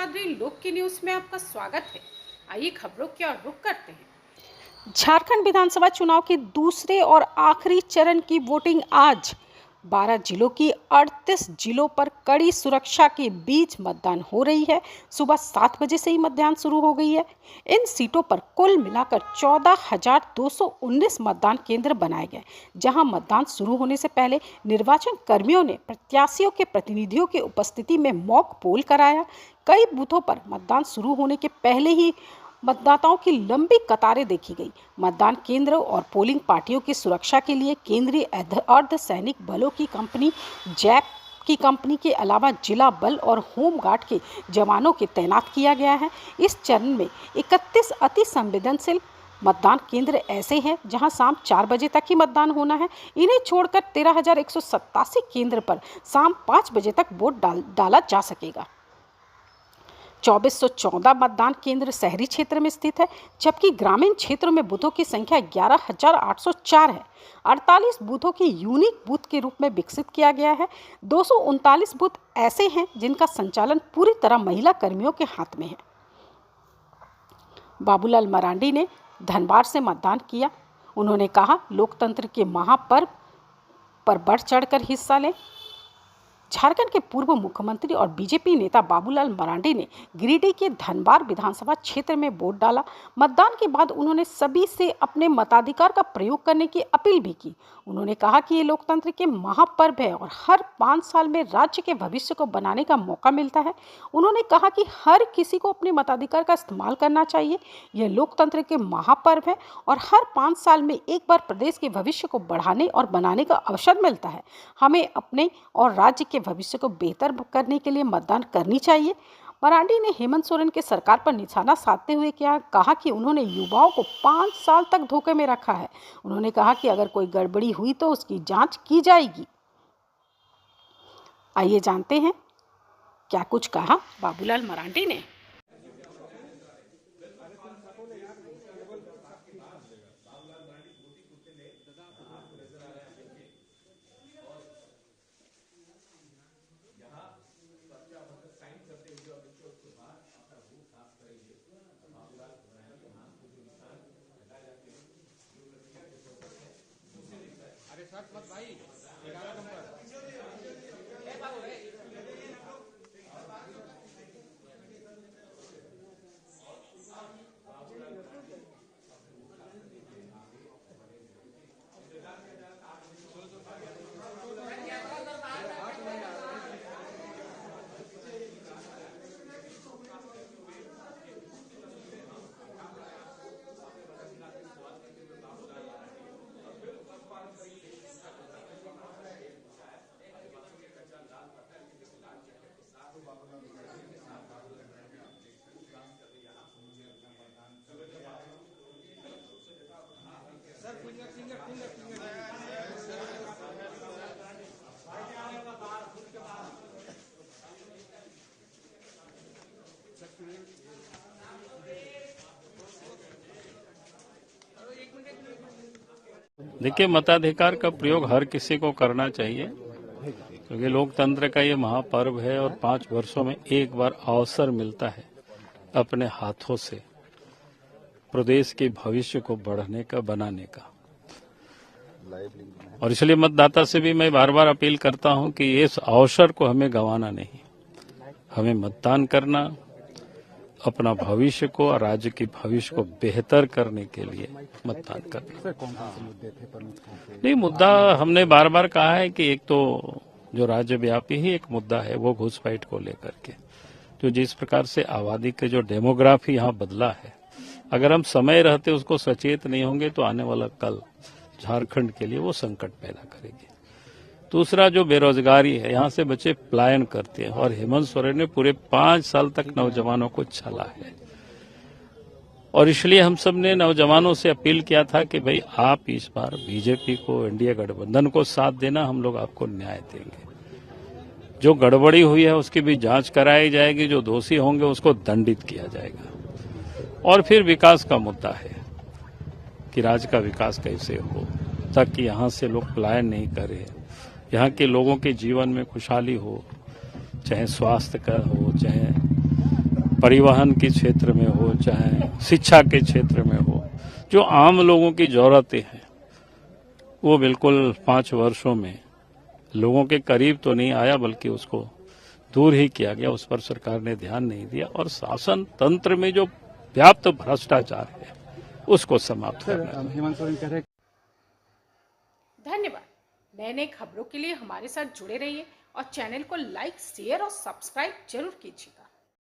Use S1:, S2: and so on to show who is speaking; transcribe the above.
S1: सादरी लोक की न्यूज में आपका स्वागत है। आइए खबरों की ओर रुख करते हैं।
S2: झारखंड विधानसभा चुनाव के दूसरे और आखिरी चरण की वोटिंग आज 12 जिलों की 38 जिलों पर कड़ी सुरक्षा के बीच मतदान हो रही है। सुबह 7 बजे से ही मतदान शुरू हो गई है। इन सीटों पर कुल मिलाकर 14,219 मतदान केंद्र बनाए गए, जहां मतदान शुरू होने से पहले निर्वाचन कर्मियों ने प्रत्याशियों के प्रतिनिधियों की उपस्थिति में मॉक पोल कराया। कई बूथों पर मतदान शुरू होने के पहले ही मतदाताओं की लंबी कतारें देखी गई। मतदान केंद्र और पोलिंग पार्टियों की सुरक्षा के लिए केंद्रीय अर्धसैनिक बलों की कंपनी जैप की कंपनी के अलावा जिला बल और होम गार्ड के जवानों के तैनात किया गया है। इस चरण में 31 अति संवेदनशील मतदान केंद्र ऐसे हैं जहां शाम 4 बजे तक ही मतदान होना है। इन्हें छोड़कर 13,187 केंद्र पर शाम 5 बजे तक वोट डाला जा सकेगा। 2414 मतदान केंद्र शहरी क्षेत्र में स्थित है, जबकि ग्रामीण क्षेत्रों में बूथों की संख्या 11,804 है। 48 बूथों की यूनिक बूथ के रूप में विकसित किया गया है। 239 बूथ ऐसे हैं जिनका संचालन पूरी तरह महिला कर्मियों के हाथ में है। बाबूलाल मरांडी ने धनबाद से मतदान किया। उन्होंने कहा, लोकतंत्र के महापर्व पर बढ़ चढ़कर हिस्सा लें। झारखंड के पूर्व मुख्यमंत्री और बीजेपी नेता बाबूलाल मरांडी ने गिरिडीह के धनबाद विधानसभा क्षेत्र में वोट डाला। मतदान के बाद उन्होंने सभी से अपने मताधिकार का प्रयोग करने की अपील भी की। उन्होंने कहा कि ये लोकतंत्र के महापर्व है और हर 5 साल में राज्य के भविष्य को बनाने का मौका मिलता है। उन्होंने कहा कि हर किसी को अपने मताधिकार का इस्तेमाल करना चाहिए। यह लोकतंत्र के महापर्व है और हर 5 साल में एक बार प्रदेश के भविष्य को बढ़ाने और बनाने का अवसर मिलता है। हमें अपने और राज्य के भविष्य को बेहतर करने के लिए मतदान करनी चाहिए। मरांडी ने हेमंत सोरेन के सरकार पर निशाना साधते हुए कहा कि उन्होंने युवाओं को 5 साल तक धोखे में रखा है। उन्होंने कहा कि अगर कोई गड़बड़ी हुई तो उसकी जांच की जाएगी। आइए जानते हैं क्या कुछ कहा बाबूलाल मरांडी ने।
S3: देखिए, मताधिकार का प्रयोग हर किसी को करना चाहिए, क्योंकि लोकतंत्र का ये महापर्व है और 5 वर्षों में एक बार अवसर मिलता है अपने हाथों से प्रदेश के भविष्य को बढ़ने का, बनाने का। और इसलिए मतदाता से भी मैं बार बार अपील करता हूं कि इस अवसर को हमें गंवाना नहीं। हमें मतदान करना, अपना भविष्य को और राज्य के भविष्य को बेहतर करने के लिए मतदान करना। नहीं, मुद्दा हमने बार बार कहा है कि एक तो जो राज्यव्यापी ही एक मुद्दा है वो घुसपैठ को लेकर के, जो जिस प्रकार से आबादी के जो डेमोग्राफी यहाँ बदला है, अगर हम समय रहते उसको सचेत नहीं होंगे तो आने वाला कल झारखंड के लिए वो संकट पैदा करेगी। दूसरा, जो बेरोजगारी है, यहाँ से बच्चे पलायन करते हैं और हेमंत सोरेन ने पूरे 5 साल तक नौजवानों को छला है। और इसलिए हम सब ने नौजवानों से अपील किया था कि भाई आप इस बार बीजेपी को, एनडीए गठबंधन को साथ देना, हम लोग आपको न्याय देंगे। जो गड़बड़ी हुई है उसकी भी जांच कराई जाएगी, जो दोषी होंगे उसको दंडित किया जाएगा। और फिर विकास का मुद्दा है कि राज्य का विकास कैसे हो ताकि यहाँ से लोग पलायन नहीं करें, यहाँ के लोगों के जीवन में खुशहाली हो, चाहे स्वास्थ्य का हो, चाहे परिवहन के क्षेत्र में हो, चाहे शिक्षा के क्षेत्र में हो, जो आम लोगों की जरूरतें हैं वो बिल्कुल 5 वर्षों में लोगों के करीब तो नहीं आया, बल्कि उसको दूर ही किया गया। उस पर सरकार ने ध्यान नहीं दिया और शासन तंत्र में जो व्याप्त भ्रष्टाचार है उसको समाप्त करना।
S1: धन्यवाद। नए नए खबरों के लिए हमारे साथ जुड़े रहिए और चैनल को लाइक, शेयर और सब्सक्राइब जरूर कीजिए।